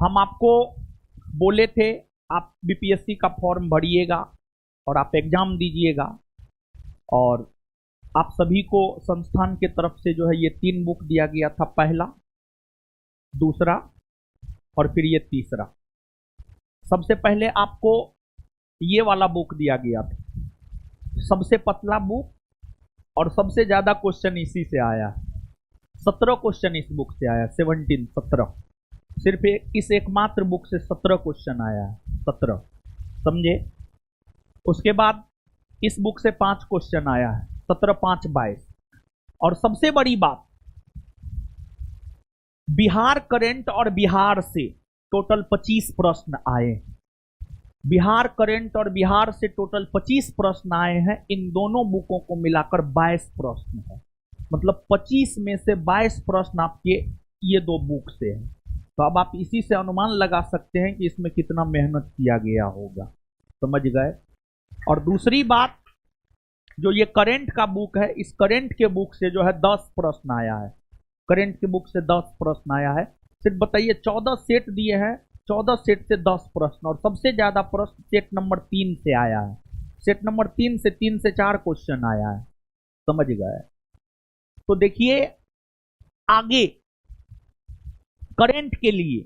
हम आपको बोले थे आप बीपीएससी का फॉर्म भरिएगा और आप एग्जाम दीजिएगा, और आप सभी को संस्थान के तरफ से जो है ये 3 बुक दिया गया था, पहला, दूसरा और फिर ये तीसरा। सबसे पहले आपको ये वाला बुक दिया गया था, सबसे पतला बुक, और सबसे ज्यादा क्वेश्चन इसी से आया है। 17 क्वेश्चन इस बुक से आया, 17 सिर्फ इस एकमात्र बुक से 17 क्वेश्चन आया है, 17, समझे। उसके बाद इस बुक से 5 क्वेश्चन आया है, 17 5 22। और सबसे बड़ी बात, बिहार करंट और बिहार से टोटल 25 प्रश्न आए। बिहार करंट और बिहार से टोटल 25 प्रश्न आए हैं। इन दोनों बुकों को मिलाकर 22 प्रश्न है, मतलब 25 में से 22 प्रश्न आपके ये 2 बुक से हैं। तो अब आप इसी से अनुमान लगा सकते हैं कि इसमें कितना मेहनत किया गया होगा, समझ गए। और दूसरी बात, जो ये करंट का बुक है, इस करंट के बुक से जो है 10 प्रश्न आया है। करंट के बुक से 10 प्रश्न आया है। सिर्फ बताइए, 14 सेट दिए हैं, 14 सेट से 10 प्रश्न, और सबसे ज्यादा प्रश्न सेट नंबर 3 से आया है। सेट नंबर 3 से 4 क्वेश्चन आया है, समझ गए। तो देखिए आगे करंट के लिए,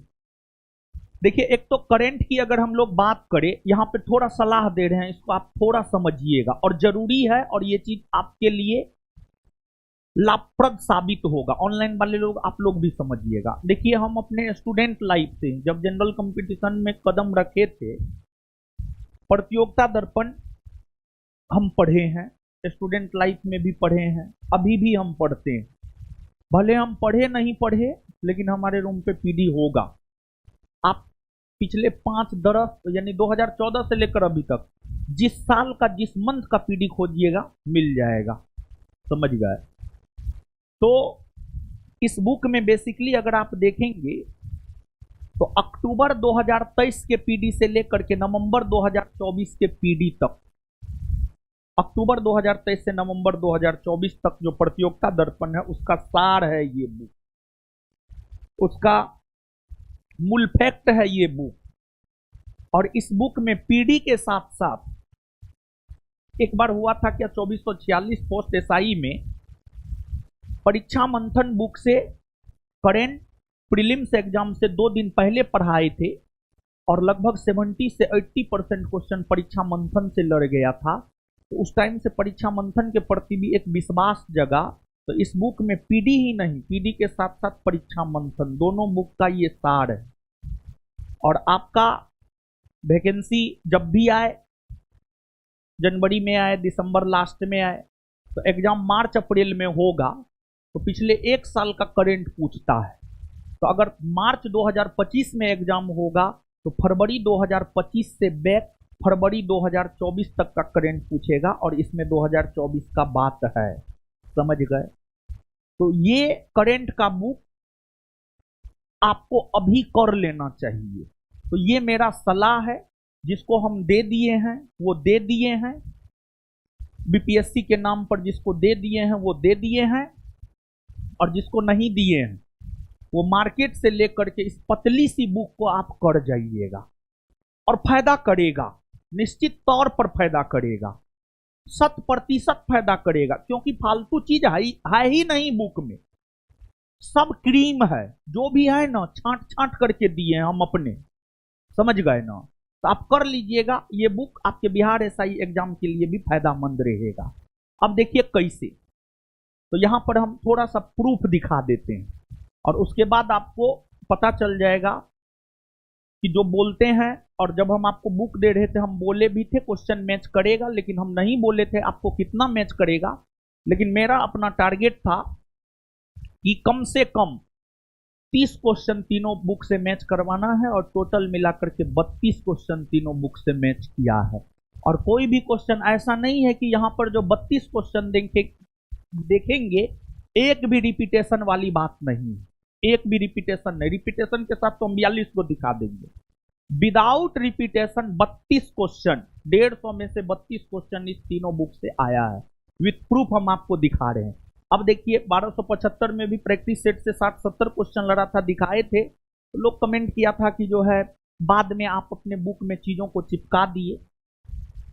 देखिए एक तो करंट की अगर हम लोग बात करें, यहां पे थोड़ा सलाह दे रहे हैं, इसको आप थोड़ा समझिएगा, और जरूरी है, और ये चीज आपके लिए लाभप्रद साबित होगा। ऑनलाइन वाले लोग, आप लोग भी समझिएगा। देखिए हम अपने स्टूडेंट लाइफ से जब जनरल कंपटीशन में कदम रखे थे, प्रतियोगिता दर्पण हम पढ़े हैं, स्टूडेंट लाइफ में भी पढ़े हैं, अभी भी हम पढ़ते हैं। भले हम पढ़े नहीं पढ़े, लेकिन हमारे रूम पे पीडी होगा। आप पिछले 5 यानी 2014 से लेकर अभी तक जिस साल का, जिस मंथ का पीडी खोजिएगा मिल जाएगा, समझ गए। तो इस बुक में बेसिकली अगर आप देखेंगे तो अक्टूबर 2023 के पीडी से लेकर के नवंबर 2024 के पीडी तक, अक्टूबर 2023 से नवंबर 2024 तक जो प्रतियोगिता दर्पण है उसका सार है ये बुक, उसका मूल फैक्ट है ये बुक। और इस बुक में पीडी के साथ साथ एक बार हुआ था क्या, 2446 पोस्ट एसआई में परीक्षा मंथन बुक से करंट प्रीलिम्स एग्जाम से 2 दिन पहले पढ़ाए थे, और लगभग 70 से 80% क्वेश्चन परीक्षा मंथन से लड़ गया था। तो उस टाइम से परीक्षा मंथन के प्रति भी एक विश्वास जगा। तो इस बुक में पीडी ही नहीं, पीडी के साथ साथ परीक्षा मंथन, दोनों बुक का ये सार है। और आपका वैकेंसी जब भी आए, जनवरी में आए, दिसंबर लास्ट में आए, तो एग्जाम मार्च अप्रैल में होगा, तो पिछले 1 साल का करंट पूछता है। तो अगर मार्च 2025 में एग्जाम होगा तो फरवरी 2025 से बैक फरवरी 2024 तक का करंट पूछेगा, और इसमें 2024 का बात है, समझ गए। तो ये करंट का बुक आपको अभी कर लेना चाहिए। तो ये मेरा सलाह है, जिसको हम दे दिए हैं वो दे दिए हैं, बीपीएससी के नाम पर जिसको दे दिए हैं वो दे दिए हैं, और जिसको नहीं दिए हैं वो मार्केट से लेकर के इस पतली सी बुक को आप कर जाइएगा, और फायदा करेगा, निश्चित तौर पर फायदा करेगा, 100% फायदा करेगा। क्योंकि फालतू चीज है ही नहीं बुक में, सब क्रीम है, जो भी है ना छांट छांट करके दिए हैं हम अपने, समझ गए ना। तो आप कर लीजिएगा, ये बुक आपके बिहार एसआई एग्जाम के लिए भी फायदामंद रहेगा। अब देखिए कैसे, तो यहां पर हम थोड़ा सा प्रूफ दिखा देते हैं, और उसके बाद आपको पता चल जाएगा कि जो बोलते हैं, और जब हम आपको बुक दे रहे थे हम बोले भी थे क्वेश्चन मैच करेगा, लेकिन हम नहीं बोले थे आपको कितना मैच करेगा। लेकिन मेरा अपना टारगेट था कि कम से कम 30 क्वेश्चन तीनों बुक से मैच करवाना है, और टोटल मिलाकर के 32 क्वेश्चन तीनों बुक से मैच किया है। और कोई भी क्वेश्चन ऐसा नहीं है कि यहाँ पर जो 32 क्वेश्चन देखेंगे एक भी रिपीटेशन वाली बात नहीं है, एक भी रिपीटेशन नहीं। रिपीटेशन के साथ तो हम 42 को दिखा देंगे। विदाउट रिपीटेशन 32 क्वेश्चन, 150 में से 32 क्वेश्चन इस तीनों बुक से आया है, विथ प्रूफ हम आपको दिखा रहे हैं। अब देखिए 1275 में भी प्रैक्टिस सेट से 60-70 क्वेश्चन लड़ा था, दिखाए थे। तो लोग कमेंट किया था कि जो है बाद में आप अपने बुक में चीजों को चिपका दिए,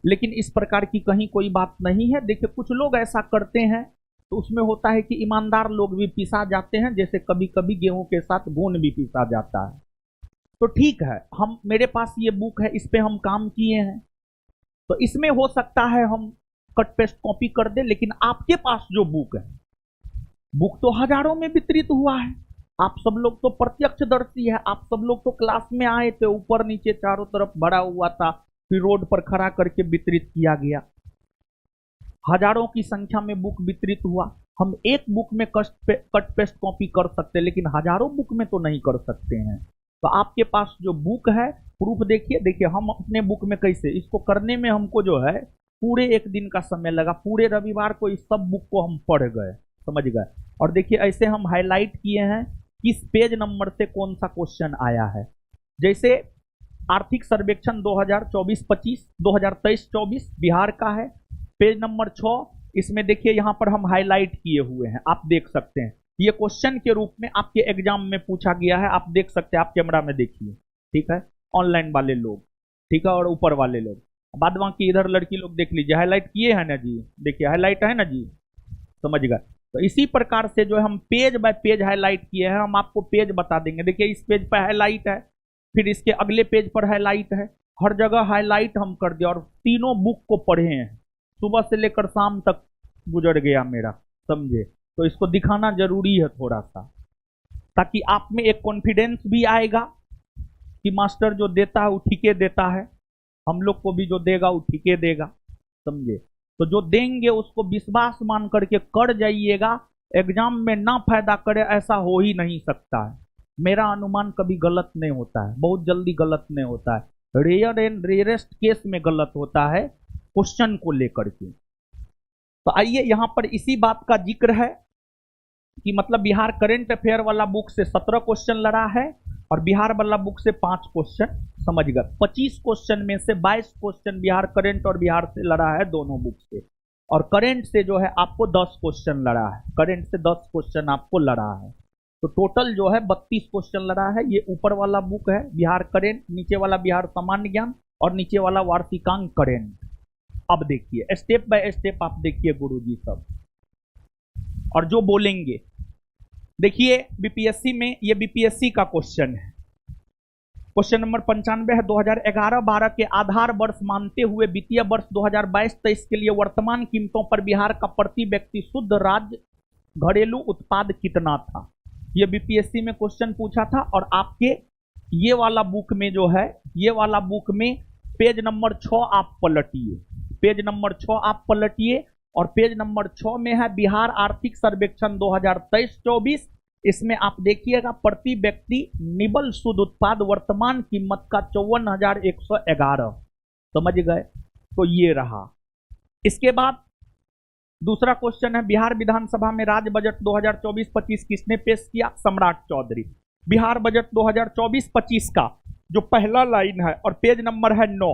लेकिन इस प्रकार की कहीं कोई बात नहीं है। देखिए कुछ लोग ऐसा करते हैं तो उसमें होता है कि ईमानदार लोग भी पिसा जाते हैं, जैसे कभी कभी गेहूं के साथ घून भी पिसा जाता है। तो ठीक है, हम मेरे पास ये बुक है, इस पे हम काम किए हैं, तो इसमें हो सकता है हम कट पेस्ट कॉपी कर दे, लेकिन आपके पास जो बुक है, बुक तो हजारों में वितरित हुआ है। आप सब लोग तो प्रत्यक्षदर्शी है, आप सब लोग तो क्लास में आए थे, ऊपर नीचे चारों तरफ भरा हुआ था, फिर रोड पर खड़ा करके वितरित किया गया। हजारों की संख्या में बुक वितरित हुआ। हम एक बुक में कट पेस्ट कॉपी कर सकते हैं, लेकिन हजारों बुक में तो नहीं कर सकते हैं। तो आपके पास जो बुक है, प्रूफ देखिए, देखिए हम अपने बुक में कैसे, इसको करने में हमको जो है पूरे एक दिन का समय लगा। पूरे रविवार को इस सब बुक को हम पढ़ गए, समझ गए। और देखिए ऐसे हम हाईलाइट किए हैं किस पेज नंबर से कौन सा क्वेश्चन आया है। जैसे आर्थिक सर्वेक्षण 2024-25, 2023-24 बिहार का है, पेज नंबर 6। इसमें देखिए यहाँ पर हम हाईलाइट किए हुए हैं, आप देख सकते हैं। ये क्वेश्चन के रूप में आपके एग्जाम में पूछा गया है, आप देख सकते हैं, आप कैमरा में देखिए, ठीक है, ऑनलाइन वाले लोग, ठीक है, और ऊपर वाले लोग, बाद बाकी इधर लड़की लोग देख लीजिए, हाईलाइट किए हैं ना जी, देखिए हाईलाइट है ना जी, समझ गए। तो इसी प्रकार से जो है हम पेज बाय पेज हाईलाइट किए हैं, हम आपको पेज बता देंगे। देखिए इस पेज पर हाईलाइट है, फिर इसके अगले पेज पर हाईलाइट है, हर जगह हाईलाइट हम कर दिया, और तीनों बुक को पढ़े हैं, सुबह से लेकर शाम तक गुजर गया मेरा, समझे। तो इसको दिखाना जरूरी है थोड़ा सा, ताकि आप में एक कॉन्फिडेंस भी आएगा कि मास्टर जो देता है वो ठीके देता है, हम लोग को भी जो देगा वो ठीके देगा, समझे। तो जो देंगे उसको विश्वास मान करके कर जाइएगा, एग्जाम में ना फायदा करे ऐसा हो ही नहीं सकता है। मेरा अनुमान कभी गलत नहीं होता है, बहुत जल्दी गलत नहीं होता है, रेयर एंड रेयरेस्ट केस में गलत होता है क्वेश्चन को लेकर के। तो आइए यहां पर इसी बात का जिक्र है कि मतलब बिहार करंट अफेयर वाला बुक से 17 क्वेश्चन लड़ा है और बिहार वाला बुक से 5 क्वेश्चन, समझ गए। 25 क्वेश्चन में से 22 क्वेश्चन बिहार करंट और बिहार से लड़ा है दोनों बुक से, और करंट से जो है आपको 10 क्वेश्चन लड़ा है, करंट से 10 क्वेश्चन आपको लड़ा है। तो टोटल जो है 32 क्वेश्चन लड़ा है। ये ऊपर वाला बुक है बिहार करंट, नीचे वाला बिहार सामान्य ज्ञान, और नीचे वाला वार्षिकांक करंट। अब देखिए स्टेप बाय स्टेप आप देखिए गुरुजी सब, और जो बोलेंगे। देखिए बीपीएससी में, ये बीपीएससी का क्वेश्चन है, क्वेश्चन नंबर 95 है। 2011-12 के आधार वर्ष मानते हुए वित्तीय वर्ष 2022-23 के लिए वर्तमान कीमतों पर बिहार का प्रति व्यक्ति शुद्ध राज्य घरेलू उत्पाद कितना था। ये बीपीएससी में क्वेश्चन पूछा था, और आपके ये वाला बुक में जो है, ये वाला बुक में पेज नंबर 6 आप पलटिए, पेज नंबर 6 आप पलटिए, और पेज नंबर 6 में है बिहार आर्थिक सर्वेक्षण 2023-24। इसमें आप देखिएगा प्रति व्यक्ति निबल शुद्ध उत्पाद वर्तमान कीमत का 54,111, समझ गए। तो ये रहा। इसके बाद दूसरा क्वेश्चन है, बिहार विधानसभा में राज्य बजट 2024-25 किसने पेश किया? सम्राट चौधरी। बिहार बजट 2024-25 का जो पहला लाइन है और पेज नंबर है 9,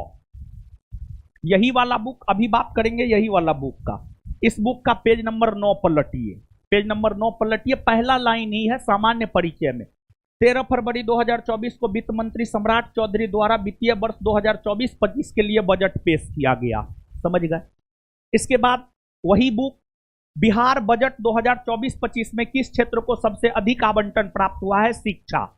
यही वाला बुक अभी बात करेंगे, यही वाला बुक का, इस बुक का पेज नंबर 9 पलटिए, पेज नंबर 9 पलटिए। पहला लाइन ही है सामान्य परिचय में। 13 फरवरी 2024 को वित्त मंत्री सम्राट चौधरी द्वारा वित्तीय वर्ष 2024-25 के लिए बजट पेश किया गया, समझ गए। इसके बाद वही बुक, बिहार बजट 2024-25 में किस क्षेत्र को सबसे अधिक आवंटन प्राप्त हुआ है? शिक्षा।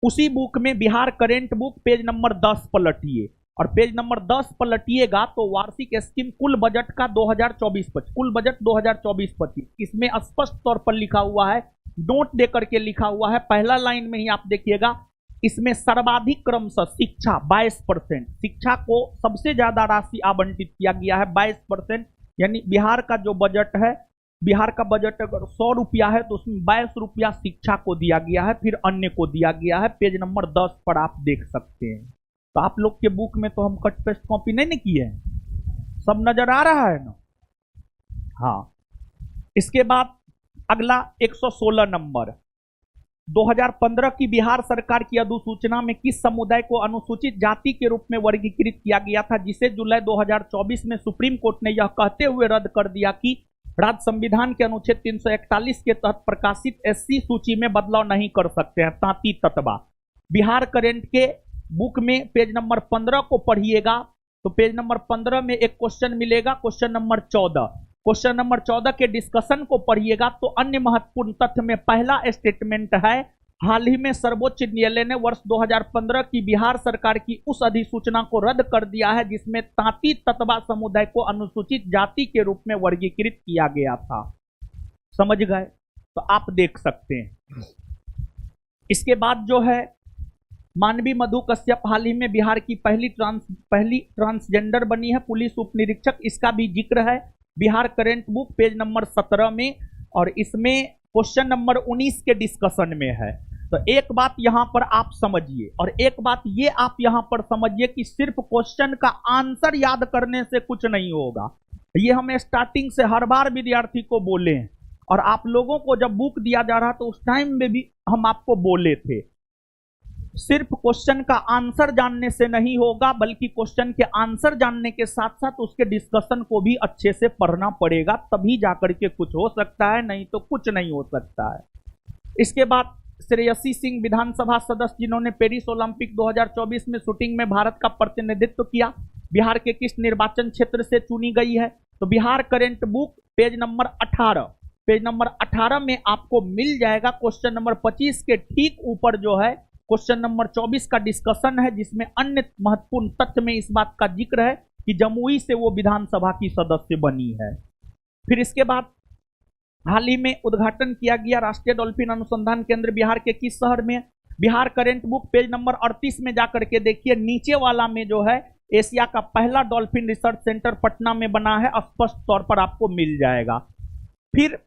उसी बुक में Bihar current book page number 10 पलटिए, और पेज नंबर 10 पलटिएगा तो वार्षिक स्कीम कुल बजट का 2024-25, कुल बजट 2024-25, इसमें स्पष्ट तौर पर लिखा हुआ है, नोट दे करके लिखा हुआ है, पहला लाइन में ही आप देखिएगा, इसमें सर्वाधिक क्रमशः शिक्षा 22%, शिक्षा को सबसे ज्यादा राशि आवंटित किया गया है 22%। यानी बिहार का जो बजट है, बिहार का बजट अगर 100 रुपया है तो उसमें 22 रुपया शिक्षा को दिया गया है, फिर अन्य को दिया गया है। पेज नंबर 10 पर आप देख सकते हैं। तो आप लोग के बुक में तो हम कट पेस्ट कॉपी नहीं किए हैं, सब नजर आ रहा है ना? हाँ। इसके बाद अगला 116 नंबर, 2015 की बिहार सरकार की अधिसूचना में किस समुदाय को अनुसूचित जाति के रूप में वर्गीकृत किया गया था, जिसे जुलाई 2024 में सुप्रीम कोर्ट ने यह कहते हुए रद्द कर दिया कि राज्य संविधान के अनुच्छेद 341 के तहत प्रकाशित एससी सूची में बदलाव नहीं कर सकते हैं। तांती ततबा। बिहार करंट के बुक में पेज नंबर 15 को पढ़िएगा तो पेज नंबर 15 में एक क्वेश्चन मिलेगा, क्वेश्चन नंबर 14। क्वेश्चन नंबर 14 के डिस्कशन को पढ़िएगा तो अन्य महत्वपूर्ण तथ्य में पहला स्टेटमेंट है, हाल ही में सर्वोच्च न्यायालय ने वर्ष 2015 की बिहार सरकार की उस अधिसूचना को रद्द कर दिया है जिसमें तांती ततवा समुदाय को अनुसूचित जाति के रूप में वर्गीकृत किया गया था। समझ गए? तो आप देख सकते हैं। इसके बाद जो है मानवी मधु कश्यप हाल ही में बिहार की पहली ट्रांसजेंडर बनी है, पुलिस उप निरीक्षक, इसका भी जिक्र है Bihar current book page number 17 में, और इसमें क्वेश्चन नंबर 19 के डिस्कशन में है। तो एक बात यहां पर आप समझिए, और एक बात ये आप यहां पर समझिए कि सिर्फ क्वेश्चन का आंसर याद करने से कुछ नहीं होगा। ये हम स्टार्टिंग से हर बार विद्यार्थी को बोले हैं, और आप लोगों को जब बुक दिया जा रहा तो उस टाइम में भी हम आपको बोले थे, सिर्फ क्वेश्चन का आंसर जानने से नहीं होगा, बल्कि क्वेश्चन के आंसर जानने के साथ साथ उसके डिस्कशन को भी अच्छे से पढ़ना पड़ेगा, तभी जाकर के कुछ हो सकता है, नहीं तो कुछ नहीं हो सकता है। इसके बाद श्रेयसी सिंह विधानसभा सदस्य जिन्होंने पेरिस ओलंपिक 2024 में शूटिंग में भारत का प्रतिनिधित्व किया, बिहार के किस निर्वाचन क्षेत्र से चुनी गई है? तो Bihar current book page number 18 में आपको मिल जाएगा। क्वेश्चन नंबर 25 के ठीक ऊपर जो है क्वेश्चन नंबर 24 का डिस्कशन है, जिसमें अन्य महत्वपूर्ण तथ्य में इस बात का जिक्र है कि जमुई से वो विधानसभा की सदस्य बनी है। फिर इसके बाद हाल ही में उद्घाटन किया गया राष्ट्रीय डॉल्फिन अनुसंधान केंद्र बिहार के किस शहर में? Bihar current book page number 38 में जाकर के देखिए, नीचे वाला में जो है एशिया का पहला डॉल्फिन रिसर्च सेंटर पटना में बना है, स्पष्ट तौर पर आपको मिल जाएगा। फिर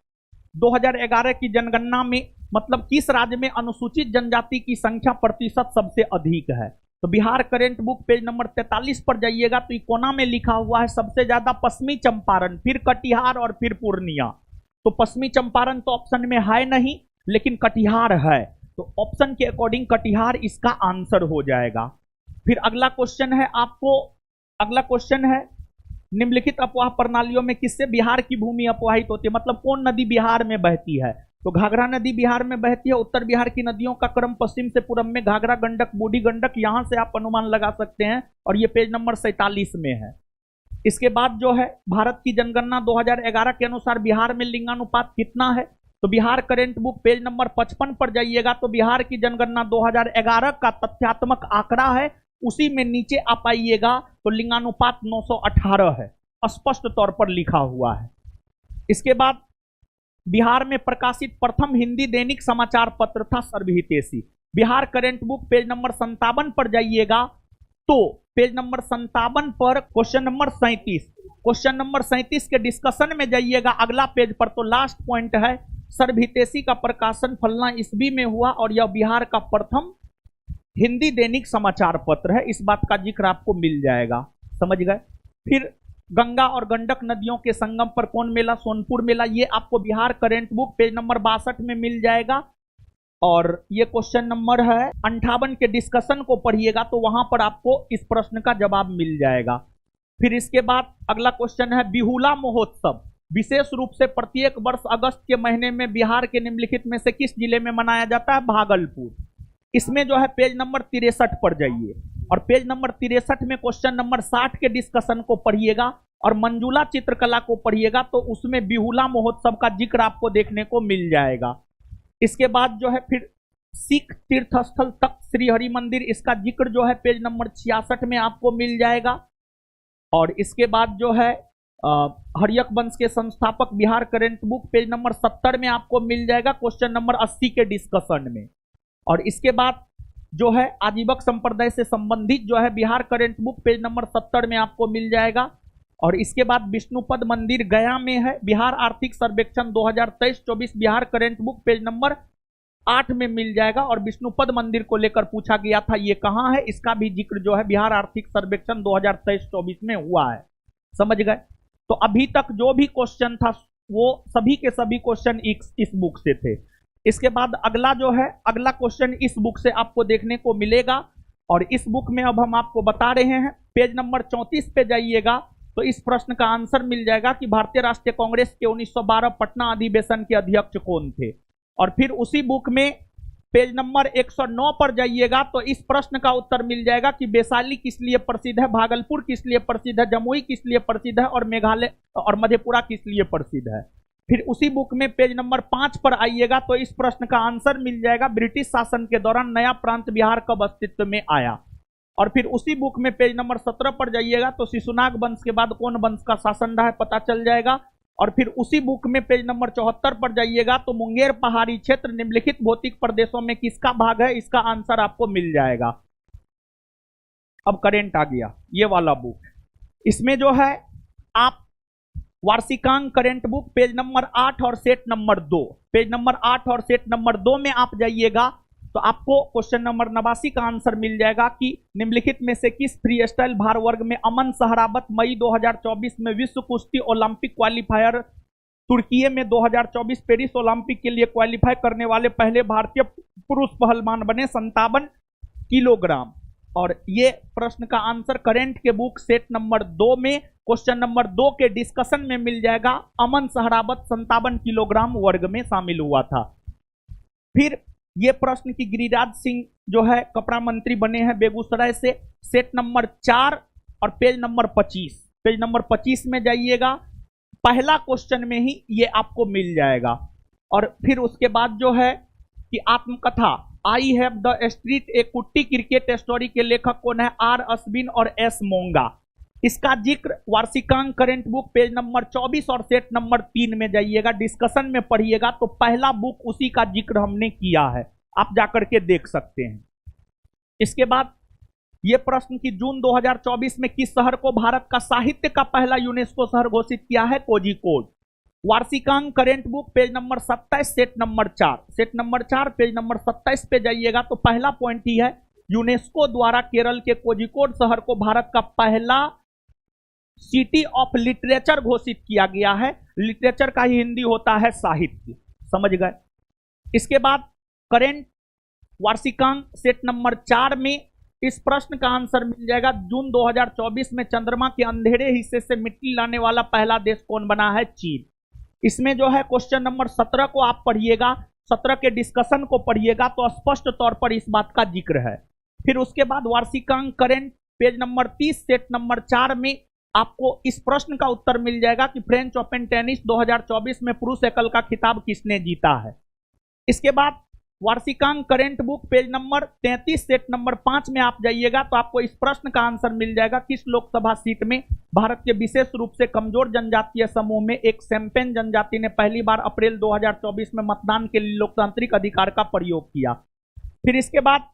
2011 की जनगणना में मतलब किस राज्य में अनुसूचित जनजाति की संख्या प्रतिशत सबसे अधिक है? तो Bihar current book page number 43 पर जाइएगा तो कोना में लिखा हुआ है सबसे ज्यादा पश्चिमी चंपारण, फिर कटिहार और फिर पूर्णिया। तो पश्चिमी चंपारण तो ऑप्शन में है नहीं, लेकिन कटिहार है, तो ऑप्शन के अकॉर्डिंग कटिहार इसका आंसर हो जाएगा। फिर अगला क्वेश्चन है निम्नलिखित अपवाह प्रणालियों में किससे बिहार की भूमि अपवाहित होती है? मतलब कौन नदी बिहार में बहती है? तो घाघरा नदी बिहार में बहती है। उत्तर बिहार की नदियों का क्रम पश्चिम से पूर्व में घाघरा गंडक, बूढ़ी गंडक, यहां से आप अनुमान लगा सकते हैं, और ये पेज नंबर 47 में है। इसके बाद जो है भारत की जनगणना 2011 के अनुसार बिहार में लिंगानुपात कितना है? तो Bihar current book page number 55 पर जाइएगा तो बिहार की जनगणना 2011 का तथ्यात्मक आंकड़ा है, उसी में नीचे आप आइएगा तो लिंगानुपात 918 है, स्पष्ट तौर पर लिखा हुआ है। इसके बाद बिहार में प्रकाशित प्रथम हिंदी दैनिक समाचार पत्र था Sarvahitaishi. Bihar current book page number 57 पर जाइएगा तो पेज नंबर 57 पर क्वेश्चन नंबर 37 के डिस्कशन में जाइएगा अगला पेज पर, तो लास्ट पॉइंट है सर्वहितैषी का प्रकाशन फलना ईस्वी में हुआ और यह बिहार का प्रथम हिंदी दैनिक समाचार पत्र है, इस बात का जिक्र आपको मिल जाएगा। समझ गए? फिर गंगा और गंडक नदियों के संगम पर कौन मेला? सोनपुर मेला, ये आपको Bihar current book page number 62 में मिल जाएगा। और ये क्वेश्चन नंबर है 58 के डिस्कशन को पढ़िएगा तो वहां पर आपको इस प्रश्न का जवाब मिल जाएगा। फिर इसके बाद अगला क्वेश्चन है बिहुला महोत्सव विशेष रूप से प्रत्येक वर्ष अगस्त के महीने में बिहार के निम्नलिखित में से किस जिले में मनाया जाता है? भागलपुर। इसमें जो है पेज नंबर 63 पर जाइए और पेज नंबर 63 में क्वेश्चन नंबर 60 के डिस्कशन को पढ़िएगा और मंजूला चित्रकला को पढ़िएगा तो उसमें बिहुला महोत्सव का जिक्र आपको देखने को मिल जाएगा। इसके बाद जो है फिर सिख तीर्थ स्थल तख्त श्री हरि मंदिर, इसका जिक्र जो है पेज नंबर 66 में आपको मिल जाएगा। और इसके बाद जो है हरियक वंश के संस्थापक Bihar current book page number 70 में आपको मिल जाएगा क्वेश्चन नंबर 80 के डिस्कशन में। और इसके बाद जो है आजीवक संप्रदाय से संबंधित जो है Bihar current book page number 70 में आपको मिल जाएगा। और इसके बाद विष्णुपद मंदिर गया में है, बिहार आर्थिक सर्वेक्षण 2023-24 Bihar current book page number 8 में मिल जाएगा। और विष्णुपद मंदिर को लेकर पूछा गया था ये कहाँ है, इसका भी जिक्र जो है बिहार आर्थिक सर्वेक्षण 2023-24 में हुआ है। समझ गए? तो अभी तक जो भी क्वेश्चन था वो सभी के सभी क्वेश्चन इस बुक से थे। इसके बाद अगला जो है अगला क्वेश्चन इस बुक से आपको देखने को मिलेगा और इस बुक में अब हम आपको बता रहे हैं पेज नंबर 34 पे जाइएगा तो इस प्रश्न का आंसर मिल जाएगा कि भारतीय राष्ट्रीय कांग्रेस के 1912 पटना अधिवेशन के अध्यक्ष कौन थे। और फिर उसी बुक में पेज नंबर 109 पर जाइएगा तो इस प्रश्न का उत्तर मिल जाएगा कि वैशाली किस लिए प्रसिद्ध है, भागलपुर किस लिए प्रसिद्ध है, जमुई किस लिए प्रसिद्ध है और मेघालय और मधेपुरा किस लिए प्रसिद्ध है। फिर उसी बुक में पेज नंबर 5 पर आइएगा तो इस प्रश्न का आंसर मिल जाएगा, ब्रिटिश शासन के दौरान नया प्रांत बिहार कब अस्तित्व में आया। और फिर उसी बुक में पेज नंबर 17 पर जाइएगा तो शिशुनाग वंश के बाद कौन वंश का शासन रहा है पता चल जाएगा। और फिर उसी बुक में पेज नंबर 74 पर जाइएगा तो मुंगेर पहाड़ी क्षेत्र निम्नलिखित भौतिक प्रदेशों में किसका भाग है, इसका आंसर आपको मिल जाएगा। अब करेंट आ गया, ये वाला बुक, इसमें जो है आप वार्षिकांक करेंट बुक पेज नंबर 8 और सेट नंबर 2, पेज नंबर 8 और सेट नंबर 2 में आप जाइएगा तो आपको क्वेश्चन नंबर 89 का आंसर मिल जाएगा कि निम्नलिखित में से किस फ्री स्टाइल भार वर्ग में अमन सहरावत मई 2024 में विश्व कुश्ती ओलंपिक क्वालिफायर तुर्की में 2024 पेरिस ओलंपिक के लिए क्वालिफाई करने वाले पहले भारतीय पुरुष पहलवान बने 57 किलोग्राम। और ये प्रश्न का आंसर करेंट के बुक सेट नंबर 2 में क्वेश्चन नंबर 2 के डिस्कशन में मिल जाएगा। अमन सहरावत 57 किलोग्राम वर्ग में शामिल हुआ था। फिर ये प्रश्न की गिरिराज सिंह जो है कपड़ा मंत्री बने हैं बेगूसराय से, सेट नंबर 4 और पेज नंबर 25, पेज नंबर 25 में जाइएगा, पहला क्वेश्चन में ही ये आपको मिल जाएगा। और फिर उसके बाद जो है कि आत्मकथा आई हैव द स्ट्रीट ए कुट्टी क्रिकेट स्टोरी के लेखक कौन है, आर अश्विन और एस मोंगा। इसका जिक्र वार्षिकांक करेंट बुक पेज नंबर 24 और सेट नंबर 3 में जाइएगा, डिस्कशन में पढ़िएगा तो पहला बुक उसी का जिक्र हमने किया है, आप जाकर के देख सकते हैं। इसके बाद यह प्रश्न कि जून 2024 में किस शहर को भारत का साहित्य का पहला यूनेस्को शहर घोषित किया है, कोझिकोड। वार्षिकांक current book page number 27 set number 4, set number 4 page number 27 पे जाइएगा तो पहला पॉइंट ही है, यूनेस्को द्वारा केरल के कोझिकोड शहर को भारत का पहला सिटी ऑफ लिटरेचर घोषित किया गया है। लिटरेचर का ही हिंदी होता है साहित्य, समझ गए। इसके बाद करेंट वार्षिकांक सेट नंबर 4 में इस प्रश्न का आंसर मिल जाएगा, जून 2024 में चंद्रमा के अंधेरे हिस्से से मिट्टी लाने वाला पहला देश कौन बना है, चीन। इसमें जो है क्वेश्चन नंबर 17 को आप पढ़िएगा, 17 के डिस्कशन को पढ़िएगा तो स्पष्ट तौर पर इस बात का जिक्र है। फिर उसके बाद वार्षिकांक current page number 30 set number 4 में आपको इस प्रश्न का उत्तर मिल जाएगा कि फ्रेंच ओपन टेनिस 2024 में पुरुष एकल का खिताब किसने जीता है। इसके बाद वार्षिकांक current book page number 33 set number 5 में आप जाइएगा तो आपको इस प्रश्न का आंसर मिल जाएगा, किस लोकसभा सीट में भारत के विशेष रूप से कमजोर जनजातीय समूह में एक सेम्पेन जनजाति ने पहली बार अप्रैल 2024 में मतदान के लिए लोकतांत्रिक अधिकार का प्रयोग किया। फिर इसके बाद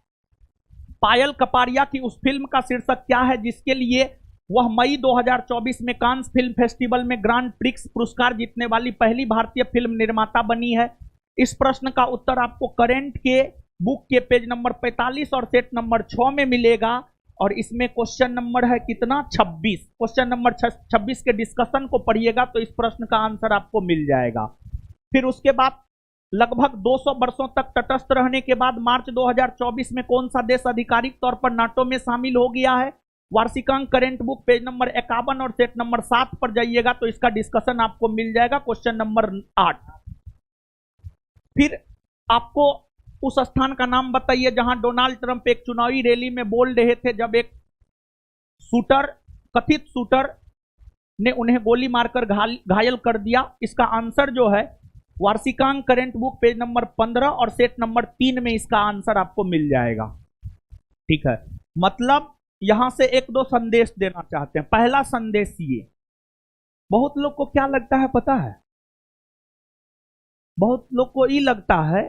पायल कपाड़िया की उस फिल्म का शीर्षक क्या है जिसके लिए वह मई 2024 में कांस फिल्म फेस्टिवल में ग्रांड प्रिक्स पुरस्कार जीतने वाली पहली भारतीय फिल्म निर्माता बनी है। इस प्रश्न का उत्तर आपको करेंट के बुक के पेज नंबर 45 और सेट नंबर 6 में मिलेगा। और इसमें क्वेश्चन नंबर है कितना, 26, क्वेश्चन नंबर 26 के डिस्कशन को पढ़िएगा तो इस प्रश्न का आंसर आपको मिल जाएगा। फिर उसके बाद लगभग 200 वर्षों तक तटस्थ रहने के बाद मार्च 2024 में कौन सा देश आधिकारिक तौर पर नाटो में शामिल हो गया है। वार्षिकांक करेंट बुक पेज नंबर 51 और सेट नंबर 7 पर जाइएगा तो इसका डिस्कशन आपको मिल जाएगा, क्वेश्चन नंबर 8। फिर आपको उस स्थान का नाम बताइए जहां डोनाल्ड ट्रंप एक चुनावी रैली में बोल रहे थे जब एक शूटर, कथित शूटर ने उन्हें गोली मारकर घायल कर दिया। इसका आंसर जो है वार्षिकांक करेंट बुक पेज नंबर 15 और सेट नंबर 3 में इसका आंसर आपको मिल जाएगा। ठीक है, मतलब यहां से एक दो संदेश देना चाहते हैं। पहला संदेश ये, बहुत लोग को क्या लगता है पता है, बहुत लोग को ये लगता है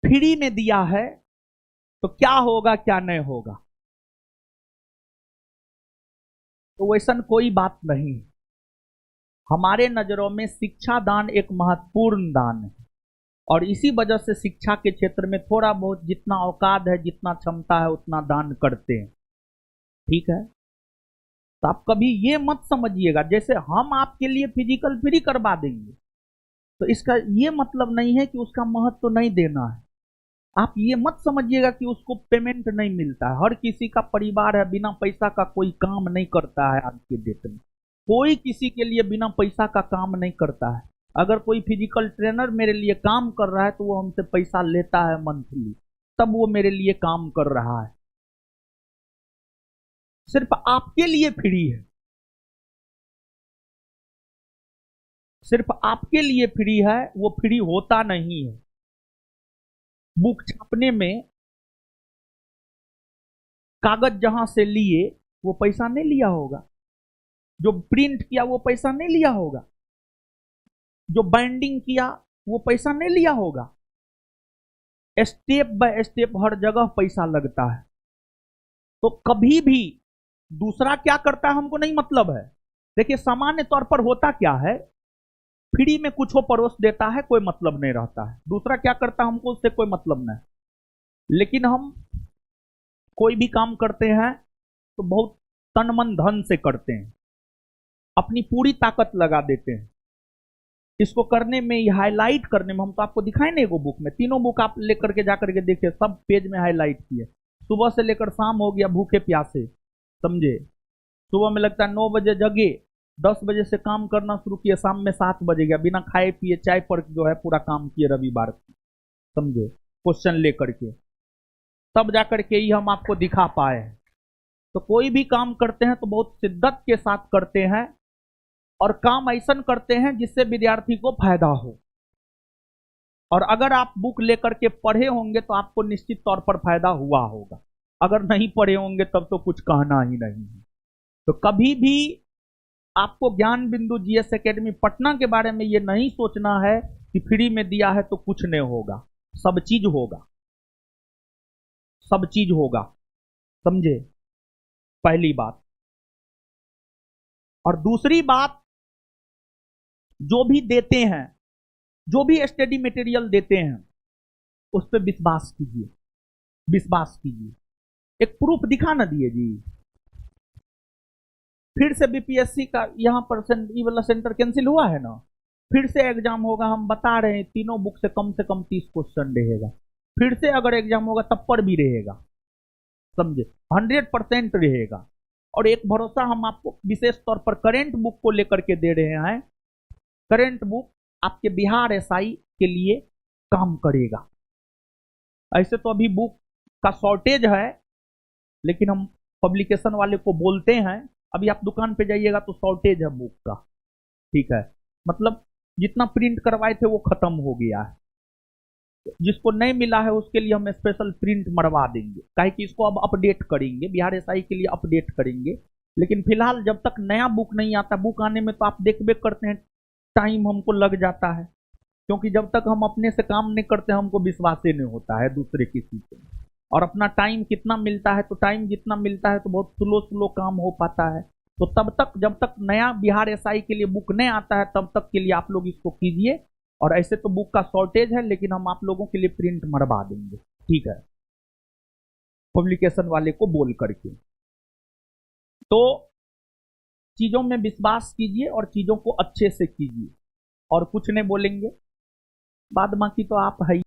फ्री में दिया है तो क्या होगा क्या नहीं होगा, तो वैसा कोई बात नहीं। हमारे नजरों में शिक्षा दान एक महत्वपूर्ण दान है और इसी वजह से शिक्षा के क्षेत्र में थोड़ा बहुत जितना औकात है, जितना क्षमता है उतना दान करते हैं। ठीक है, तो आप कभी ये मत समझिएगा जैसे हम आपके लिए फिजिकल फ्री करवा देंगे तो इसका ये मतलब नहीं है कि उसका महत्व तो नहीं देना है। आप ये मत समझिएगा कि उसको पेमेंट नहीं मिलता है। हर किसी का परिवार है, बिना पैसा का कोई काम नहीं करता है। आज के डेट में कोई किसी के लिए बिना पैसा का काम नहीं करता है। अगर कोई फिजिकल ट्रेनर मेरे लिए काम कर रहा है तो वो हमसे पैसा लेता है मंथली, तब वो मेरे लिए काम कर रहा है। सिर्फ आपके लिए फ्री है, सिर्फ आपके लिए फ्री है, वो फ्री होता नहीं है। बुक छापने में कागज जहां से लिए वो पैसा नहीं लिया होगा, जो प्रिंट किया वो पैसा नहीं लिया होगा, जो बाइंडिंग किया वो पैसा नहीं लिया होगा। स्टेप बाय स्टेप हर जगह पैसा लगता है। तो कभी भी दूसरा क्या करता है हमको नहीं मतलब है। देखिए सामान्य तौर पर होता क्या है, फ्री में कुछ वो परोस देता है, कोई मतलब नहीं रहता है। दूसरा क्या करता है, हमको उससे कोई मतलब नहीं, लेकिन हम कोई भी काम करते हैं तो बहुत तन मन धन से करते हैं, अपनी पूरी ताकत लगा देते हैं इसको करने में, हाईलाइट करने में। हम तो आपको दिखाए नहीं वो बुक में, तीनों बुक आप लेकर के जाकर के देखिए, सब पेज में हाईलाइट किए। सुबह से लेकर शाम हो गया भूखे प्यासे, समझे। सुबह में लगता है 9 बजे जगे, 10 बजे से काम करना शुरू किए, शाम में 7 बजे गया, बिना खाए पिए चाय पर जो है पूरा काम किए रविवार को, समझे, क्वेश्चन लेकर के, तब जाकर के ही हम आपको दिखा पाए हैं। तो कोई भी काम करते हैं तो बहुत शिद्दत के साथ करते हैं, और काम ऐसा करते हैं जिससे विद्यार्थी को फायदा हो। और अगर आप बुक लेकर के पढ़े होंगे तो आपको निश्चित तौर पर फायदा हुआ होगा, अगर नहीं पढ़े होंगे तब तो कुछ कहना ही नहीं है। तो कभी भी आपको ज्ञान बिंदु जीएस एकेडमी पटना के बारे में ये नहीं सोचना है कि फ्री में दिया है तो कुछ नहीं होगा, सब चीज होगा, सब चीज होगा, समझे, पहली बात। और दूसरी बात, जो भी देते हैं, जो भी स्टडी मटेरियल देते हैं उस पर विश्वास कीजिए, विश्वास कीजिए। एक प्रूफ दिखा ना दिए जी, फिर से बीपीएससी का यहाँ पर ये वाला सेंटर कैंसिल हुआ है ना, फिर से एग्जाम होगा, हम बता रहे हैं तीनों बुक से कम 30 क्वेश्चन रहेगा। फिर से अगर एग्जाम होगा तब पर भी रहेगा, समझे, 100% रहेगा। और एक भरोसा हम आपको विशेष तौर पर करेंट बुक को लेकर के दे रहे हैं। करेंट बुक आपके बिहार एसआई के लिए काम करेगा। ऐसे तो अभी बुक का शॉर्टेज है, लेकिन हम पब्लिकेशन वाले को बोलते हैं, अभी आप दुकान पे जाइएगा तो शॉर्टेज है बुक का, ठीक है, मतलब जितना प्रिंट करवाए थे वो खत्म हो गया है। जिसको नहीं मिला है उसके लिए हम स्पेशल प्रिंट मरवा देंगे, काहे कि इसको अब अपडेट करेंगे, बिहार एसआई के लिए अपडेट करेंगे। लेकिन फिलहाल जब तक नया बुक नहीं आता, बुक आने में तो आप देखबे करते हैं टाइम हमको लग जाता है, क्योंकि जब तक हम अपने से काम नहीं करते हमको विश्वास ही नहीं होता है दूसरे किसी से। और अपना टाइम कितना मिलता है, तो टाइम जितना मिलता है तो बहुत स्लो स्लो काम हो पाता है। तो तब तक, जब तक नया बिहार एसआई के लिए बुक नहीं आता है, तब तक के लिए आप लोग इसको कीजिए। और ऐसे तो बुक का शॉर्टेज है, लेकिन हम आप लोगों के लिए प्रिंट मरवा देंगे, ठीक है, पब्लिकेशन वाले को बोल करके। तो चीजों में विश्वास कीजिए और चीजों को अच्छे से कीजिए, और कुछ नहीं बोलेंगे, बाद बाकी तो आप है।